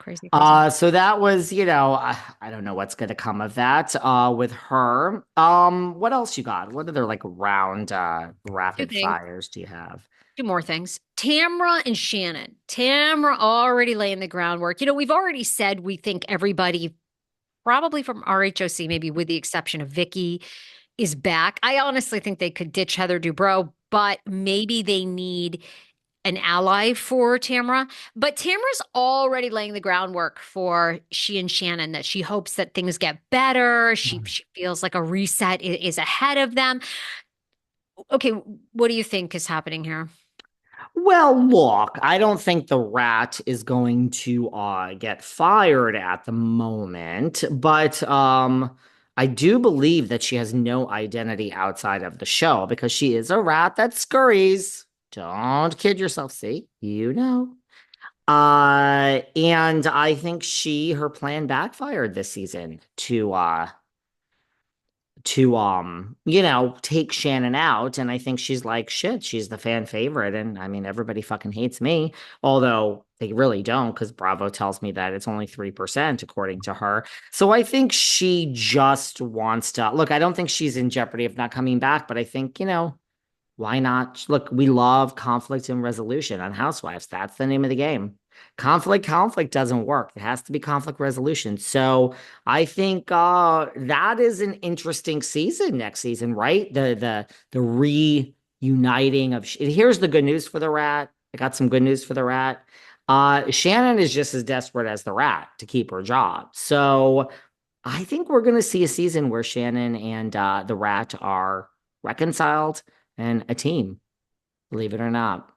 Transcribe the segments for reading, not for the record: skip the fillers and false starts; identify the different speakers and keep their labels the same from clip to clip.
Speaker 1: Crazy person.
Speaker 2: So that was, I don't know what's going to come of that with her. What else you got? What other like round
Speaker 1: Two
Speaker 2: rapid
Speaker 1: things.
Speaker 2: fires do you have?
Speaker 1: Two more things. Tamra and Shannon. Tamra already laying the groundwork. We've already said we think everybody, probably from RHOC, maybe with the exception of Vicki, is back. I honestly think they could ditch Heather Dubrow, but maybe they need an ally for Tamra. But Tamra's already laying the groundwork for she and Shannon that she hopes that things get better. She feels like a reset is ahead of them. Okay, what do you think is happening here?
Speaker 2: Well, look, I don't think the rat is going to get fired at the moment, but I do believe that she has no identity outside of the show because she is a rat that scurries. Don't kid yourself, see? You know. And I think her plan backfired this season to take Shannon out. And I think she's like, shit, she's the fan favorite. And I mean, everybody fucking hates me, although they really don't, because Bravo tells me that it's only 3% according to her. So I think she just wants to look. I don't think she's in jeopardy of not coming back, but I think, why not? Look, we love conflict and resolution on Housewives. That's the name of the game. Conflict doesn't work. It has to be conflict resolution. So I think that is an interesting season next season, right? The reuniting of here's the good news for the rat. I got some good news for the rat. Shannon is just as desperate as the rat to keep her job. So I think we're going to see a season where Shannon and the rat are reconciled and a team, believe it or not.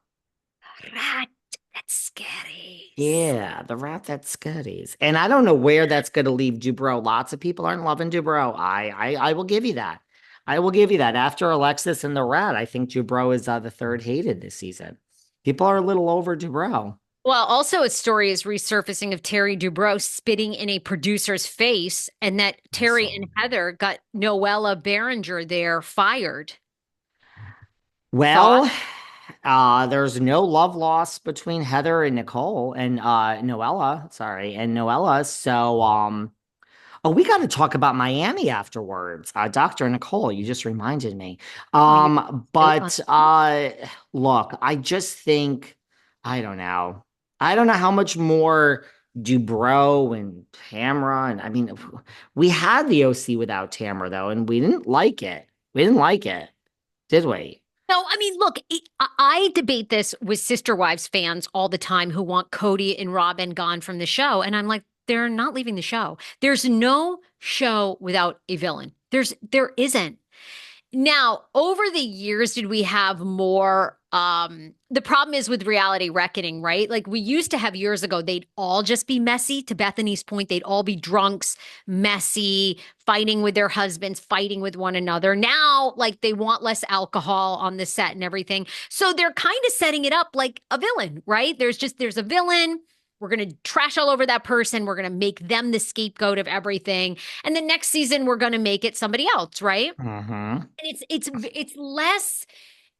Speaker 1: Rat, that's scary.
Speaker 2: Yeah, the rat that scuddies. And I don't know where that's going to leave Dubrow. Lots of people aren't loving Dubrow. I will give you that. I will give you that. After Alexis and the rat, I think Dubrow is the third hated this season. People are a little over Dubrow.
Speaker 1: Well, also a story is resurfacing of Terry Dubrow spitting in a producer's face, and that
Speaker 2: I
Speaker 1: Terry
Speaker 2: saw
Speaker 1: and
Speaker 2: that.
Speaker 1: Heather got Noella Berenger there fired. Thought?
Speaker 2: Well, there's no love lost between Heather and Nicole and Noella, sorry, and Noella. So oh, we got to talk about Miami afterwards. Dr. Nicole, you just reminded me.
Speaker 1: Oh, you late on.
Speaker 2: But look, I just think I don't know. I don't know how much more Dubrow and Tamra, and I mean, we had the OC without Tamra though, and we didn't like it. We didn't like it, did we?
Speaker 1: No, I mean, look, I debate this with Sister Wives fans all the time who want Cody and Robin gone from the show. And I'm like, they're not leaving the show. There's no show without a villain. There isn't. Now, over the years, did we have more? The problem is with reality reckoning, right? Like we used to have years ago, they'd all just be messy. To Bethany's point, they'd all be drunks, messy, fighting with their husbands, fighting with one another. Now, like they want less alcohol on the set and everything. So they're kind of setting it up like a villain, right? There's a villain. We're going to trash all over that person. We're going to make them the scapegoat of everything. And the next season, we're going to make it somebody else, right?
Speaker 2: Mm-hmm.
Speaker 1: And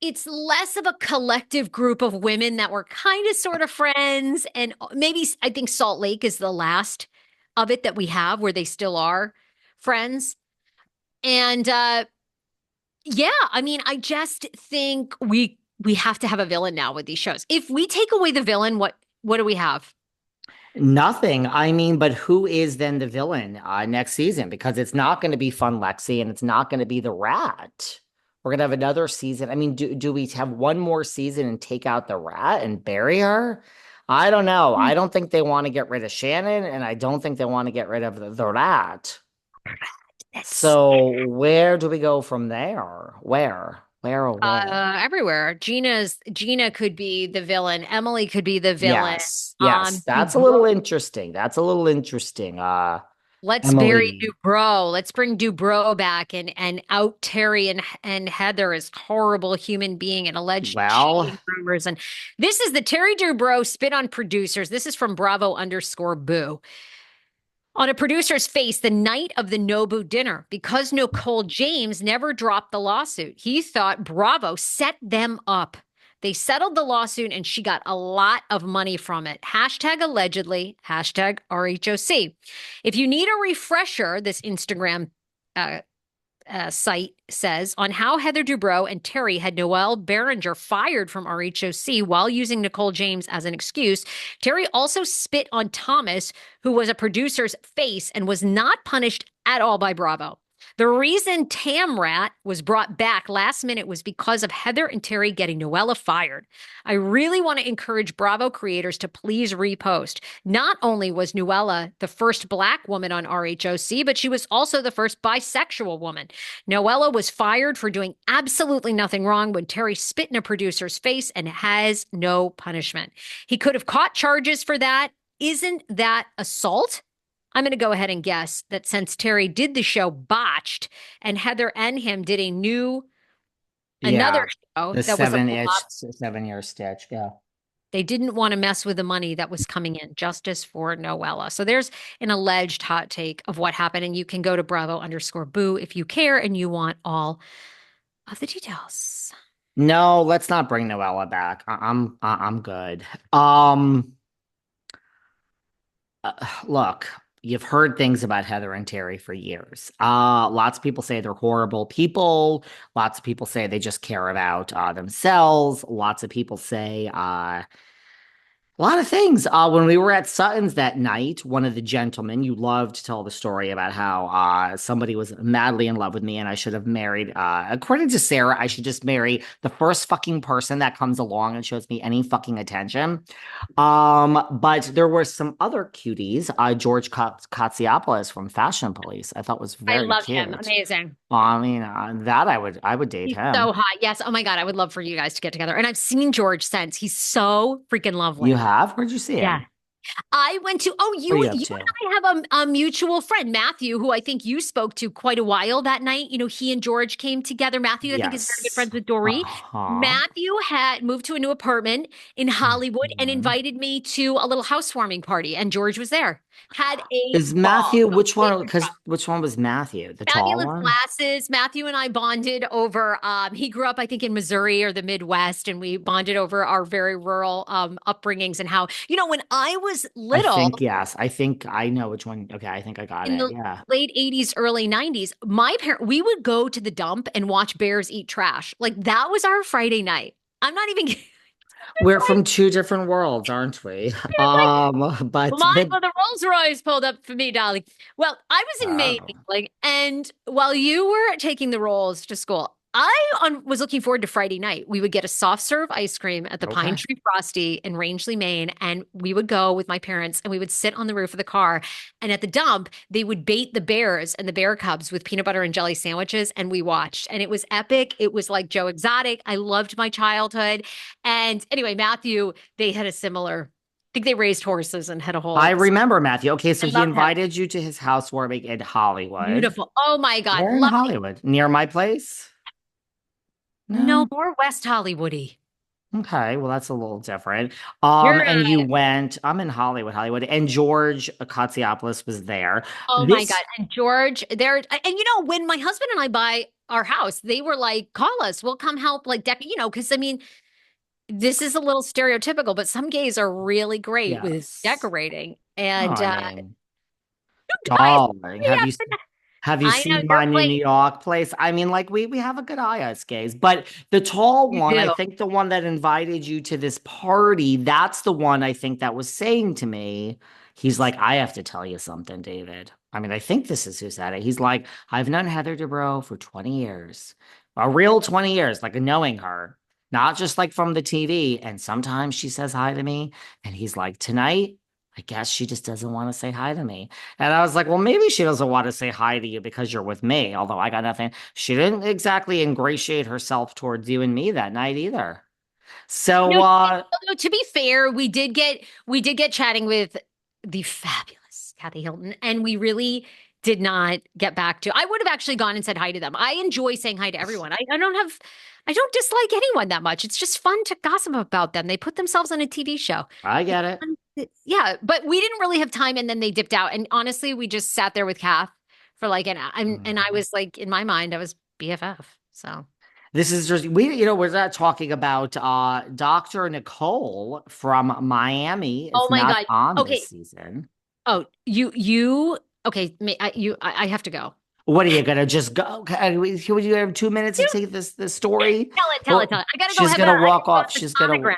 Speaker 1: it's less of a collective group of women that were kind of sort of friends. And maybe I think Salt Lake is the last of it that we have where they still are friends. And yeah, I mean, I just think we have to have a villain now with these shows. If we take away the villain, what do we have?
Speaker 2: Nothing. I mean, but who is then the villain next season? Because it's not going to be Fun Lexi and it's not going to be the rat. We're going to have another season. I mean, do we have one more season and take out the rat and bury her? I don't know. I don't think they want to get rid of Shannon, and I don't think they want to get rid of the rat.
Speaker 1: This
Speaker 2: So where do we go from there? Where, oh, where?
Speaker 1: everywhere. Gina could be the villain. Emily could be the villain.
Speaker 2: Yes, yes. That's a little
Speaker 1: Dubrow.
Speaker 2: interesting. That's a little interesting.
Speaker 1: Let's bury
Speaker 2: Emily.
Speaker 1: Dubrow. Let's bring Dubrow back and out Terry and Heather as horrible human being and alleged
Speaker 2: Well,
Speaker 1: cheating rumors. And this is the Terry Dubrow spit on producers. This is from Bravo_Boo. On a producer's face the night of the Nobu dinner because Nicole James never dropped the lawsuit. He thought Bravo set them up. They settled the lawsuit and she got a lot of money from it. Hashtag allegedly, hashtag RHOC. If you need a refresher, this Instagram uh, site says on how Heather Dubrow and Terry had Noelle Berenger fired from RHOC while using Nicole James as an excuse. Terry also spit on Thomas, who was a producer's face, and was not punished at all by Bravo. The reason Tamrat was brought back last minute was because of Heather and Terry getting Noella fired. I really want to encourage Bravo creators to please repost. Not only was Noella the first Black woman on RHOC, but she was also the first bisexual woman. Noella was fired for doing absolutely nothing wrong when Terry spit in a producer's face and has no punishment. He could have caught charges for that. Isn't that assault? I'm going to go ahead and guess that since Terry did the show botched and Heather and him did another
Speaker 2: Yeah.
Speaker 1: show
Speaker 2: The
Speaker 1: that was a
Speaker 2: seven
Speaker 1: flop,
Speaker 2: itch, 7 year stitch. Yeah.
Speaker 1: they didn't want to mess with the money that was coming in. Justice for Noella. So there's an alleged hot take of what happened. And you can go to Bravo_Boo if you care and you want all of the details.
Speaker 2: No, let's not bring Noella back. I'm good. Um, Look, you've heard things about Heather and Terry for years. Lots of people say they're horrible people. Lots of people say they just care about themselves. Lots of people say a lot of things. When we were at Sutton's that night, one of the gentlemen, you love to tell the story about how somebody was madly in love with me and I should have married, according to Sarah, I should just marry the first fucking person that comes along and shows me any fucking attention. But there were some other cuties. George Katsiopoulos from Fashion Police, I thought was
Speaker 1: I
Speaker 2: very
Speaker 1: love him.
Speaker 2: cute.
Speaker 1: Amazing.
Speaker 2: I mean, that I would date
Speaker 1: He's so
Speaker 2: him.
Speaker 1: hot. Yes. Oh my God. I would love for you guys to get together. And I've seen George since. He's so freaking
Speaker 2: You
Speaker 1: lovely.
Speaker 2: have? Where'd you see
Speaker 1: Yeah.
Speaker 2: him?
Speaker 1: I went to, oh,
Speaker 2: What are
Speaker 1: you
Speaker 2: you up
Speaker 1: you
Speaker 2: to?
Speaker 1: and I have a mutual friend, Matthew, who I think you spoke to quite a while that night. You know, he and George came together. Matthew, I think, is very good
Speaker 2: Yes.
Speaker 1: friends with Dory.
Speaker 2: Uh-huh.
Speaker 1: Matthew had moved to a new apartment in Hollywood and
Speaker 2: Mhm.
Speaker 1: invited me to a little housewarming party, and George was there. Had a
Speaker 2: Is
Speaker 1: ball.
Speaker 2: Matthew, which one? Because which one was Matthew? The tall
Speaker 1: Fabulous
Speaker 2: one?
Speaker 1: glasses. Matthew and I bonded over, he grew up, I think, in Missouri or the Midwest, and we bonded over our very rural upbringings and how, when I was
Speaker 2: I
Speaker 1: little
Speaker 2: think, yes. I think I know which one. Okay, I think I got
Speaker 1: in
Speaker 2: it.
Speaker 1: the
Speaker 2: Yeah.
Speaker 1: late 80s, early 90s, we would go to the dump and watch bears eat trash. Like that was our Friday night. I'm not even kidding.
Speaker 2: We're from two different worlds, aren't we?
Speaker 1: Like,
Speaker 2: But
Speaker 1: mine
Speaker 2: but
Speaker 1: well, the Rolls Royce pulled up for me, darling. Well, I was in Maine,
Speaker 2: oh,
Speaker 1: like, and while you were taking the rolls to school, was looking forward to Friday night. We would get a soft serve ice cream at the Pine
Speaker 2: okay.
Speaker 1: Tree Frosty in Rangeley, Maine, and we would go with my parents and we would sit on the roof of the car. And at the dump, they would bait the bears and the bear cubs with peanut butter and jelly sandwiches, and we watched. And it was epic. It was like Joe Exotic. I loved my childhood. And anyway, Matthew, they had a similar. I think they raised horses and had a
Speaker 2: I
Speaker 1: whole.
Speaker 2: remember Matthew. Okay,
Speaker 1: I
Speaker 2: so he
Speaker 1: love him.
Speaker 2: invited you to his housewarming in Hollywood.
Speaker 1: Beautiful. Oh my God.
Speaker 2: Where in
Speaker 1: Love it.
Speaker 2: Hollywood? Near my place?
Speaker 1: No
Speaker 2: No.
Speaker 1: more West Hollywoody.
Speaker 2: Okay, well that's a little different.
Speaker 1: You're
Speaker 2: And you went, I'm in Hollywood, and George Katsiopoulos was there.
Speaker 1: oh my God.
Speaker 2: This,
Speaker 1: And George, and when my husband and I buy our house, they were like, call us. We'll come help like because I mean, this is a little stereotypical, but some gays are really great with
Speaker 2: yes.
Speaker 1: decorating.
Speaker 2: Oh,
Speaker 1: And
Speaker 2: I mean,
Speaker 1: you guys,
Speaker 2: darling, have you
Speaker 1: I know
Speaker 2: seen
Speaker 1: your
Speaker 2: my new New
Speaker 1: place.
Speaker 2: York place? I mean, like we have a good eye as gays, but the tall
Speaker 1: You
Speaker 2: one, I
Speaker 1: do.
Speaker 2: think the one that invited you to this party, that's the one I think that was saying to me, he's like, I have to tell you something, David. I mean, I think this is who said it. He's like, I've known Heather Dubrow for 20 years, a real 20 years, like knowing her, not just like from the TV. And sometimes she says hi to me, and he's like, tonight, I guess she just doesn't want to say hi to me. And I was like, well, maybe she doesn't want to say hi to you because you're with me, although I got nothing. She didn't exactly ingratiate herself towards you and me that night either. So,
Speaker 1: Although, to be fair, we did get chatting with the fabulous Kathy Hilton, and we really did not get back to. I would have actually gone and said hi to them. I enjoy saying hi to everyone. I don't dislike anyone that much. It's just fun to gossip about them. They put themselves on a TV show.
Speaker 2: I
Speaker 1: It's
Speaker 2: get it.
Speaker 1: fun yeah, but we didn't really have time, and then they dipped out. And honestly, we just sat there with Kath for like an hour, and I
Speaker 2: Mhm.
Speaker 1: was like, in my mind, I was BFF. So.
Speaker 2: This is just we're not talking about Dr. Nicole from Miami
Speaker 1: Oh
Speaker 2: is
Speaker 1: my
Speaker 2: not
Speaker 1: God.
Speaker 2: on this
Speaker 1: Okay.
Speaker 2: season.
Speaker 1: Oh, okay. I have to go.
Speaker 2: What are you gonna just go? Okay, would you have 2 minutes to
Speaker 1: You
Speaker 2: take this story?
Speaker 1: tell it, tell it, tell
Speaker 2: Well,
Speaker 1: it. I gotta go
Speaker 2: she's
Speaker 1: have a,
Speaker 2: gonna
Speaker 1: I
Speaker 2: walk
Speaker 1: gotta go
Speaker 2: off.
Speaker 1: have a
Speaker 2: She's gonna
Speaker 1: sonogram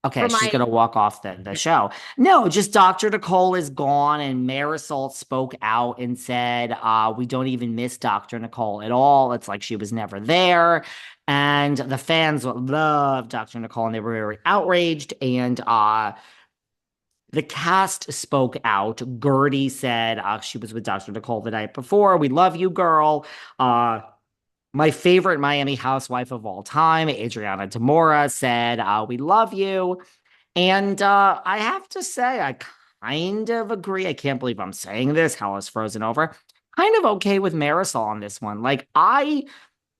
Speaker 2: okay,
Speaker 1: for
Speaker 2: she's
Speaker 1: my,
Speaker 2: gonna walk off the show. No, just Dr. Nicole is gone, and Marisol spoke out and said, we don't even miss Dr. Nicole at all. It's like she was never there. And the fans love Dr. Nicole, and they were very outraged. And the cast spoke out. Gertie said she was with Dr. Nicole the night before. We love you, girl. My favorite Miami housewife of all time, Adriana Demora, said, we love you. And I have to say, I kind of agree. I can't believe I'm saying this. Hell is frozen over. Kind of okay with Marisol on this one.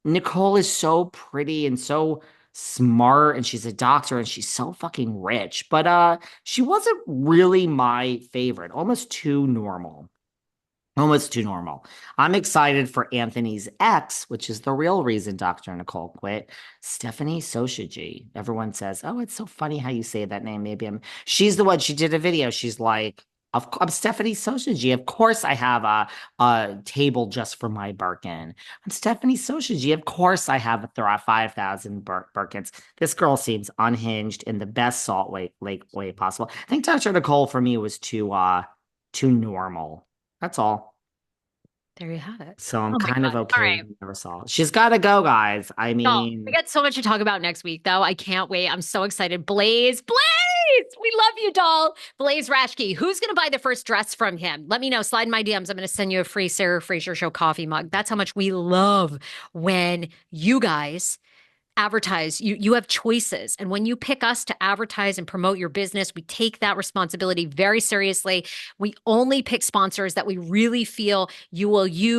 Speaker 2: Nicole is so pretty and so smart, and she's a doctor, and she's so fucking rich. But she wasn't really my favorite. Almost too normal. Almost too normal. I'm excited for Anthony's ex, which is the real reason Dr. Nicole quit. Stephanie Soshigi. Everyone says, "Oh, it's so funny how you say that name." She's the one. She did a video. She's like, I'm Stephanie Soshigi. Of course, I have a table just for my Birkin. I'm Stephanie Soshigi. Of course, I have a 5,000 Birkins. This girl seems unhinged in the best salt way possible. I think Dr. Nicole for me was too normal. That's all.
Speaker 1: there you have it.
Speaker 2: So I'm
Speaker 1: Oh my
Speaker 2: kind
Speaker 1: God.
Speaker 2: of
Speaker 1: All
Speaker 2: okay
Speaker 1: right.
Speaker 2: with Marisol. She's got to go, guys. I
Speaker 1: Y'all, we
Speaker 2: mean,
Speaker 1: got so much to talk about next week, though. I can't wait. I'm so excited. Blaze, we love you, doll. Blaze Rashke, who's going to buy the first dress from him? Let me know. Slide in my DMs. I'm going to send you a free Sarah Fraser Show coffee mug. That's how much we love when you guys advertise. You have choices, and when you pick us to advertise and promote your business, we take that responsibility very seriously. We only pick sponsors that we really feel you will use